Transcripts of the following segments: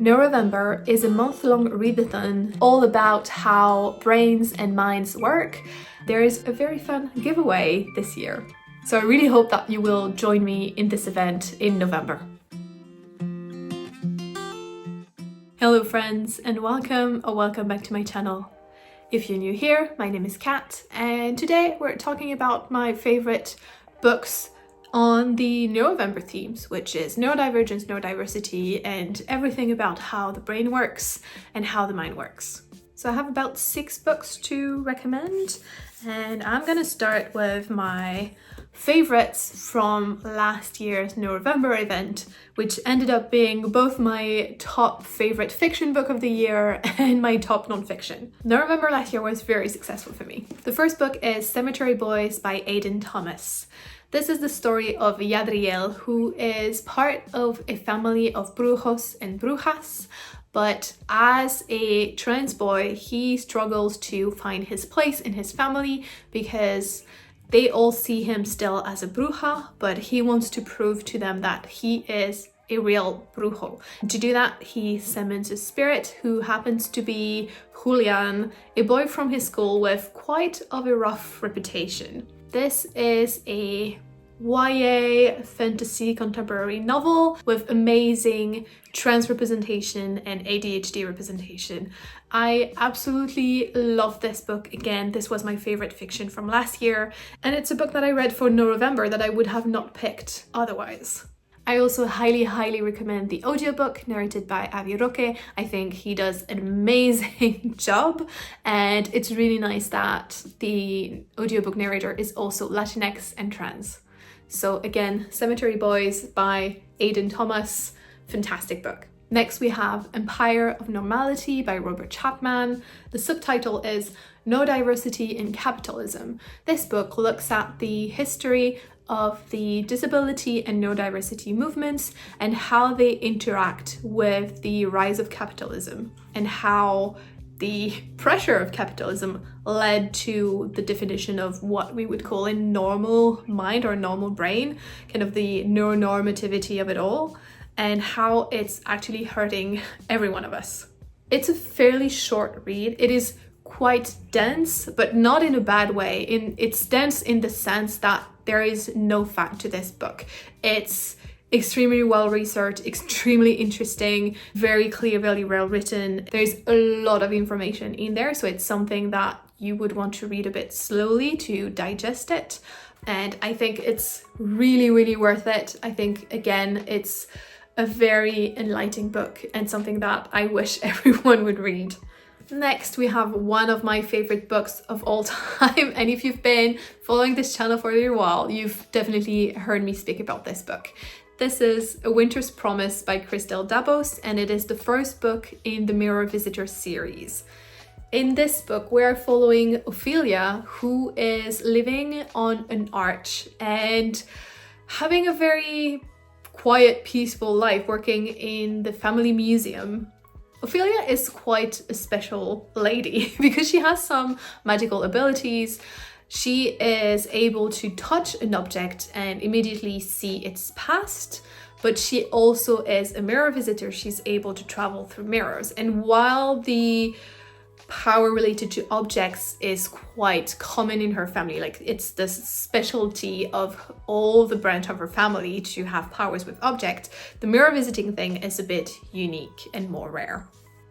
Neurovember is a month-long readathon all about how brains and minds work. There is a very fun giveaway this year. So I really hope that you will join me in this event in November. Hello friends, and welcome back to my channel. If you're new here, my name is Kat, and today we're talking about my favorite books on the Neurovember themes, which is Neurodivergence, Neurodiversity, and everything about how the brain works and how the mind works. So I have about 6 books to recommend, and I'm gonna start with my favorites from last year's Neurovember event, which ended up being both my top favorite fiction book of the year and my top non-fiction. Neurovember last year was very successful for me. The first book is Cemetery Boys by Aiden Thomas. This is the story of Yadriel, who is part of a family of brujos and brujas, but as a trans boy, he struggles to find his place in his family because they all see him still as a bruja, but he wants to prove to them that he is a real brujo. To do that, he summons a spirit who happens to be Julian, a boy from his school with quite of a rough reputation. This is a YA fantasy contemporary novel with amazing trans representation and ADHD representation. I absolutely love this book. Again, this was my favorite fiction from last year, and it's a book that I read for Neurovember that I would have not picked otherwise. I also highly recommend the audiobook narrated by Avi Roque. I think he does an amazing job, and it's really nice that the audiobook narrator is also Latinx and trans. So again, Cemetery Boys by Aiden Thomas, fantastic book. Next we have Empire of Normality by Robert Chapman. The subtitle is Neurodiversity in Capitalism. This book looks at the history of the disability and neurodiversity movements and how they interact with the rise of capitalism and how the pressure of capitalism led to the definition of what we would call a normal mind or normal brain, kind of the neuronormativity of it all, and how it's actually hurting every one of us. It's a fairly short read. It is quite dense, but not in a bad way. It's dense in the sense that there is no fact to this book. It's extremely well researched, extremely interesting, very clear, very well written. There's a lot of information in there, so it's something that you would want to read a bit slowly to digest it. And I think it's really worth it. I think, again, it's a very enlightening book and something that I wish everyone would read. Next, we have one of my favorite books of all time, and if you've been following this channel for a little while, you've definitely heard me speak about this book. This is A Winter's Promise by Christelle Dabos, and it is the first book in the Mirror Visitor series. In this book, we're following Ophelia, who is living on an arch and having a very quiet, peaceful life working in the family museum. Ophelia is quite a special lady because she has some magical abilities. She is able to touch an object and immediately see its past, but she also is a mirror visitor. She's able to travel through mirrors. And while the power related to objects is quite common in her family, like it's the specialty of all the branch of her family to have powers with objects, the mirror visiting thing is a bit unique and more rare.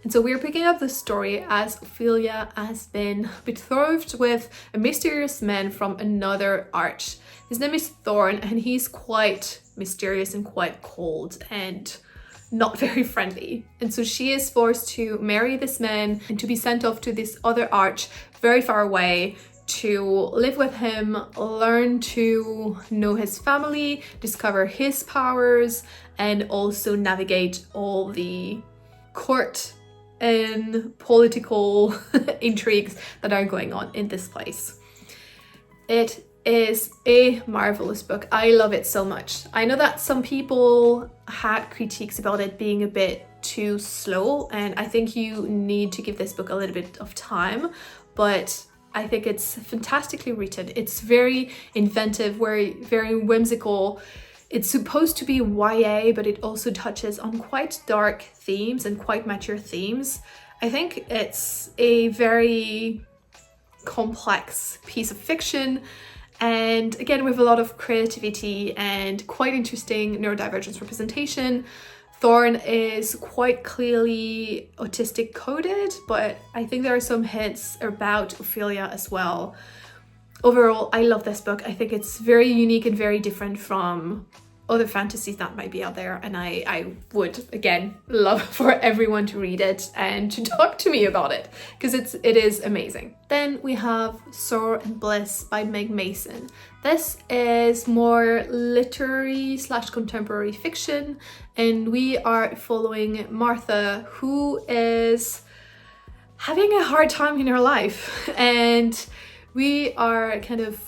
And so we're picking up the story as Ophelia has been betrothed with a mysterious man from another arch. His name is Thorn, and he's quite mysterious and quite cold and not very friendly. And so she is forced to marry this man and to be sent off to this other arch very far away to live with him, learn to know his family, discover his powers, and also navigate all the court and political intrigues that are going on in this place. It is a marvelous book. I love it so much. I know that some people had critiques about it being a bit too slow, and I think you need to give this book a little bit of time, but I think it's fantastically written. It's very inventive, very whimsical. It's supposed to be YA, but it also touches on quite dark themes and quite mature themes. I think it's a very complex piece of fiction, and again with a lot of creativity and quite interesting neurodivergence representation. Thorn is quite clearly autistic coded, but I think there are some hints about Ophelia as well. Overall, I love this book. I think it's very unique and very different from other fantasies that might be out there, and I would again love for everyone to read it and to talk to me about it, because it is amazing. Then we have Sorrow and Bliss by Meg Mason. This is more literary / contemporary fiction, and we are following Martha, who is having a hard time in her life, and we are kind of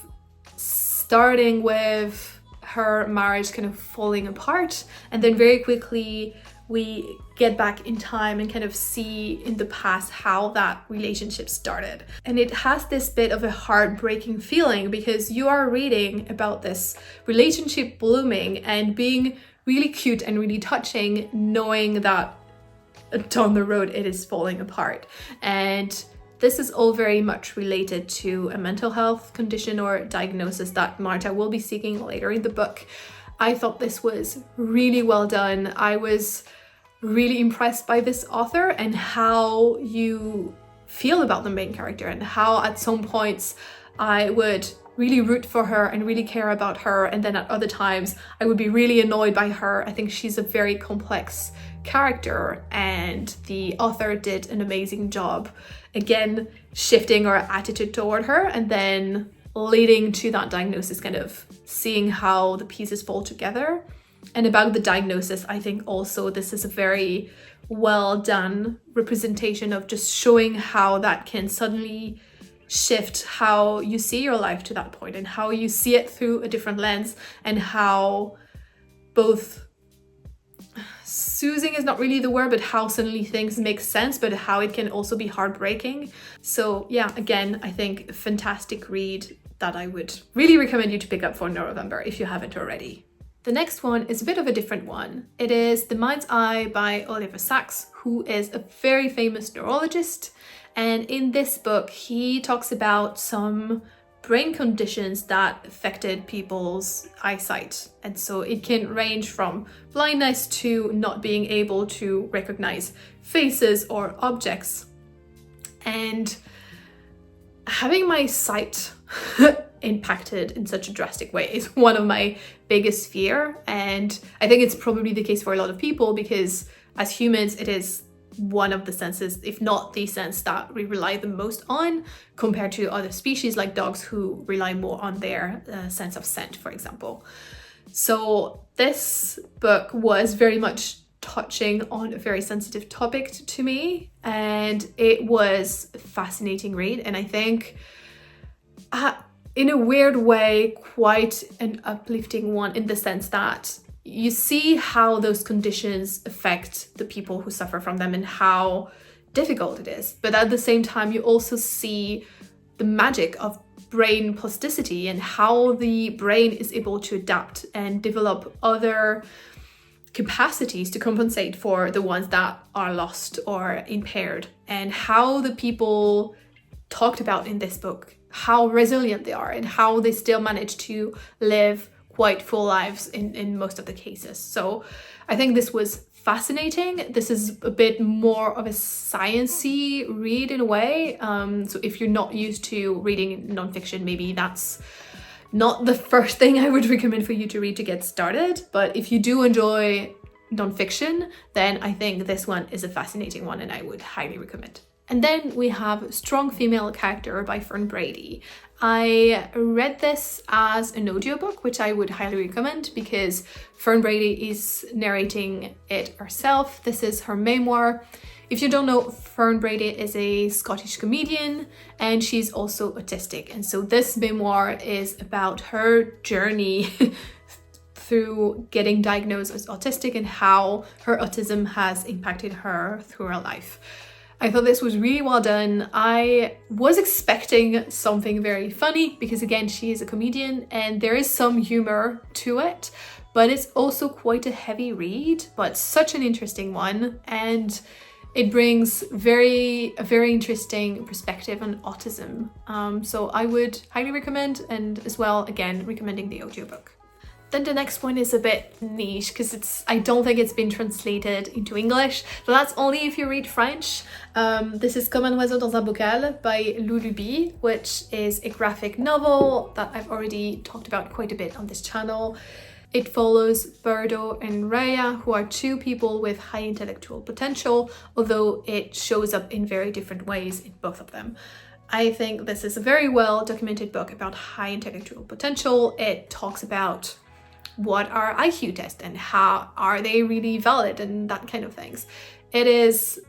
starting with her marriage kind of falling apart, and then very quickly we get back in time and kind of see in the past how that relationship started. And it has this bit of a heartbreaking feeling, because you are reading about this relationship blooming and being really cute and really touching, knowing that down the road it is falling apart. And this is all very much related to a mental health condition or diagnosis that Marta will be seeking later in the book. I thought this was really well done. I was really impressed by this author and how you feel about the main character, and how at some points I would really root for her and really care about her, and then at other times I would be really annoyed by her. I think she's a very complex character, and the author did an amazing job again shifting our attitude toward her, and then leading to that diagnosis, kind of seeing how the pieces fall together. And about the diagnosis, I think also this is a very well done representation of just showing how that can suddenly shift how you see your life to that point, and how you see it through a different lens, and how both soothing is not really the word, but how suddenly things make sense, but how it can also be heartbreaking. So yeah, again, I think a fantastic read that I would really recommend you to pick up for Neurovember if you haven't already. The next one is a bit of a different one. It is The Mind's Eye by Oliver Sacks, who is a very famous neurologist. And in this book, he talks about some brain conditions that affected people's eyesight. And so it can range from blindness to not being able to recognize faces or objects. And having my sight impacted in such a drastic way is one of my biggest fear. And I think it's probably the case for a lot of people, because as humans, it is one of the senses, if not the sense that we rely the most on, compared to other species like dogs who rely more on their sense of scent, for example. So this book was very much touching on a very sensitive topic to me, and it was a fascinating read, and I think in a weird way quite an uplifting one, in the sense that you see how those conditions affect the people who suffer from them and how difficult it is. But at the same time, you also see the magic of brain plasticity and how the brain is able to adapt and develop other capacities to compensate for the ones that are lost or impaired, and how the people talked about in this book, how resilient they are and how they still manage to live quite full lives in most of the cases. So I think this was fascinating. This is a bit more of a sciencey read in a way. So if you're not used to reading nonfiction, maybe that's not the first thing I would recommend for you to read to get started. But if you do enjoy nonfiction, then I think this one is a fascinating one and I would highly recommend. And then we have Strong Female Character by Fern Brady. I read this as an audiobook, which I would highly recommend because Fern Brady is narrating it herself. This is her memoir. If you don't know, Fern Brady is a Scottish comedian and she's also autistic. And so this memoir is about her journey through getting diagnosed as autistic and how her autism has impacted her through her life. I thought this was really well done. I was expecting something very funny because again, she is a comedian and there is some humor to it, but it's also quite a heavy read, but such an interesting one, and it brings a very interesting perspective on autism. So I would highly recommend, and as well, again, recommending the audiobook. Then the next one is a bit niche because I don't think it's been translated into English, but that's only if you read French. This is Comme un oiseau dans un bocal by Lou Luby, which is a graphic novel that I've already talked about quite a bit on this channel. It follows Birdo and Raya, who are two people with high intellectual potential, although it shows up in very different ways in both of them. I think this is a very well documented book about high intellectual potential. It talks about what are IQ tests and how are they really valid and that kind of things. It is,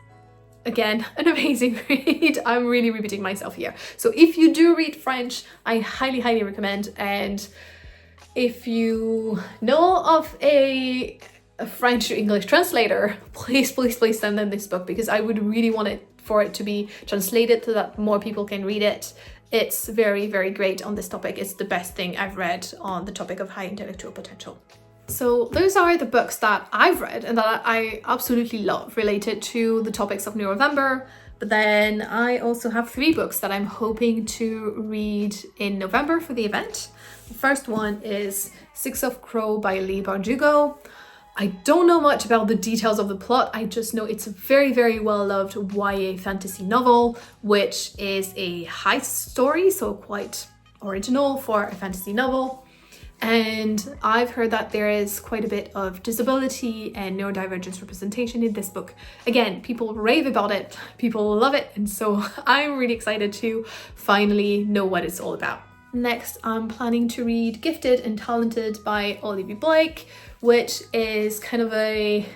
again, an amazing read. I'm really repeating myself here. So if you do read French, I highly recommend. And if you know of a French to English translator, please send them this book, because I would really want it for it to be translated so that more people can read it. It's very great on this topic. It's the best thing I've read on the topic of high intellectual potential. So those are the books that I've read and that I absolutely love related to the topics of Neurovember. But then I also have 3 books that I'm hoping to read in November for the event. The first one is Six of Crow by Leigh Bardugo. I don't know much about the details of the plot. I just know it's a very well-loved YA fantasy novel, which is a heist story, so quite original for a fantasy novel. And I've heard that there is quite a bit of disability and neurodivergence representation in this book. Again, people rave about it, people love it, and so I'm really excited to finally know what it's all about. Next, I'm planning to read Gifted and Talented by Olivia Blake, which is kind of a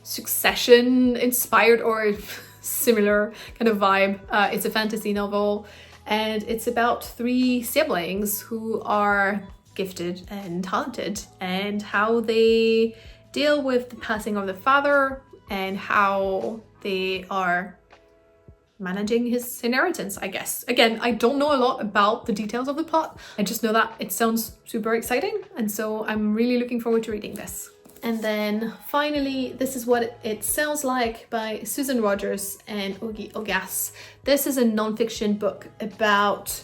Succession inspired or similar kind of vibe. It's a fantasy novel, and it's about 3 siblings who are gifted and talented and how they deal with the passing of the father and how they are managing his inheritance, I guess. Again, I don't know a lot about the details of the plot. I just know that it sounds super exciting, and so I'm really looking forward to reading this. And then finally, This Is What It Sounds Like by Susan Rogers and Ogi Ogas. This is a non-fiction book about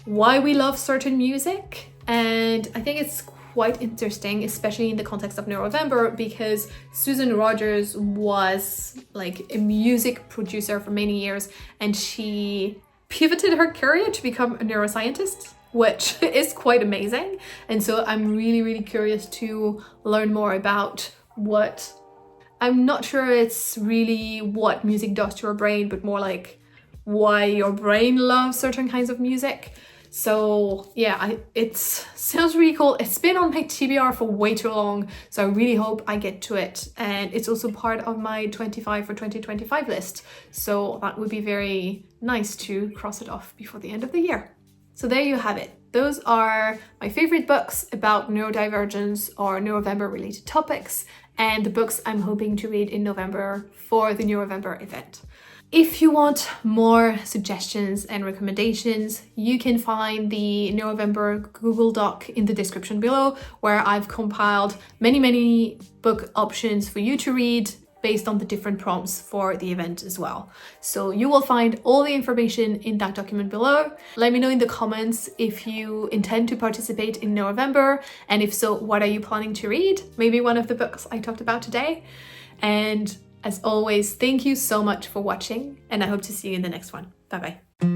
why we love certain music, and I think it's quite interesting, especially in the context of Neurovember, because Susan Rogers was like a music producer for many years, and she pivoted her career to become a neuroscientist, which is quite amazing. And so I'm really curious to learn more about what, I'm not sure it's really what music does to your brain, but more like why your brain loves certain kinds of music. So yeah, it sounds really cool. It's been on my TBR for way too long, so I really hope I get to it. And it's also part of my 25 for 2025 list, so that would be very nice to cross it off before the end of the year. So there you have it. Those are my favorite books about neurodivergence or Neurovember related topics, and the books I'm hoping to read in November for the Neurovember event. If you want more suggestions and recommendations, you can find the Neurovember Google Doc in the description below, where I've compiled many book options for you to read based on the different prompts for the event as well. So you will find all the information in that document below. Let me know in the comments if you intend to participate in Neurovember, and if so, what are you planning to read? Maybe one of the books I talked about today. And as always, thank you so much for watching, and I hope to see you in the next one. Bye bye.